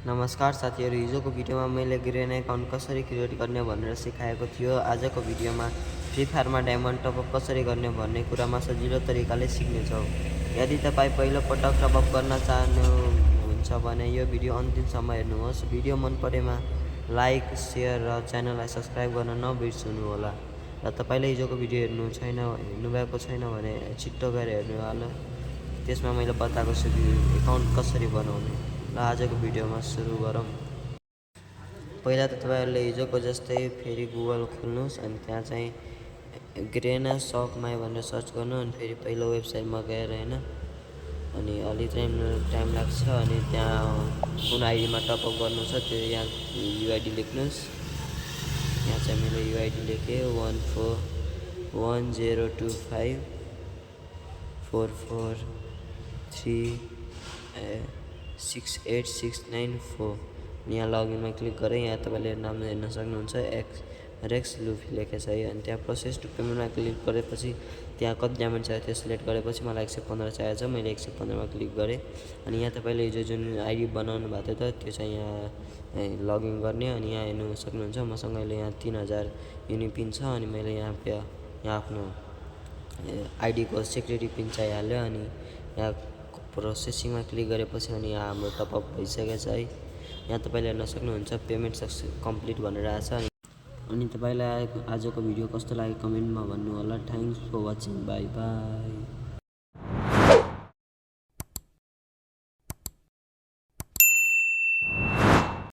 नमस्कार साथीहरू, हिजोको भिडियोमा मैले ग्रेन अकाउन्ट कसरी क्रिएट गर्ने भनेर सिकाएको थियो। आजको भिडियोमा फ्री फायरमा डायमन्ड टपअप कसरी गर्ने भन्ने कुरामा सजिलो तरिकाले सिक्नेछौँ। यदि तपाईँ पहिलोपटक टपअप गर्न चाहनुहुन्छ भने यो भिडियो अन्तिमसम्म हेर्नुहोस्। भिडियो मन परेमा लाइक, सेयर र च्यानललाई सब्सक्राइब गर्न नबिर्सनुहोला। र तपाईँले हिजोको भिडियो हेर्नुभएको छैन भने छिट्टो गएर हेर्नुहोला। त्यसमा मैले बताएको छु कि एकाउन्ट कसरी बनाउने। ल आजको भिडियोमा सुरु गरौँ। पहिला त तपाईँहरूले हिजोको जस्तै फेरि गुगल खोल्नुहोस् अनि त्यहाँ चाहिँ ग्रेना सक माई भनेर सर्च गर्नु अनि फेरि पहिलो वेबसाइटमा गएर होइन अनि अलि टाइम लाग्छ अनि त्यहाँ कुन आइडीमा टपअप गर्नु छ त्यो यहाँ युआइडी लेख्नुहोस्। यहाँ चाहिँ मैले युआइडी लेखेँ 14102544368694। यहाँ लगइनमा क्लिक गरेँ। यहाँ तपाईँले नाम हेर्न सक्नुहुन्छ, रेक्स लुफी लेखेछ है। अनि त्यहाँ प्रोसेस टु पेमेन्टमा क्लिक गरेपछि त्यहाँ कति डायमन्ड चाहियो त्यो सिलेक्ट गरेपछि मलाई 115 चाहिएको छ। मैले 115मा क्लिक गरेँ। अनि यहाँ तपाईँले हिजो जुन आइडी बनाउनु भएको थियो त्यो चाहिँ यहाँ लगइन गर्ने। अनि यहाँ हेर्नु सक्नुहुन्छ मसँग अहिले यहाँ 3000 युनिपिन छ। अनि मैले यहाँ आफ्नो आइडीको सेक्युरिटी पिन चाहिहाल्यो। अनि यहाँ प्रोसेसिङमा क्लिक गरेपछि अनि यहाँ हाम्रो टपअप भइसकेको छ है। यहाँ तपाईँले हेर्न सक्नुहुन्छ पेमेन्ट कम्प्लिट भनेर आएको छ। अनि तपाईँलाई आजको भिडियो कस्तो लाग्यो कमेन्टमा भन्नु होला। Thanks for watching, bye by.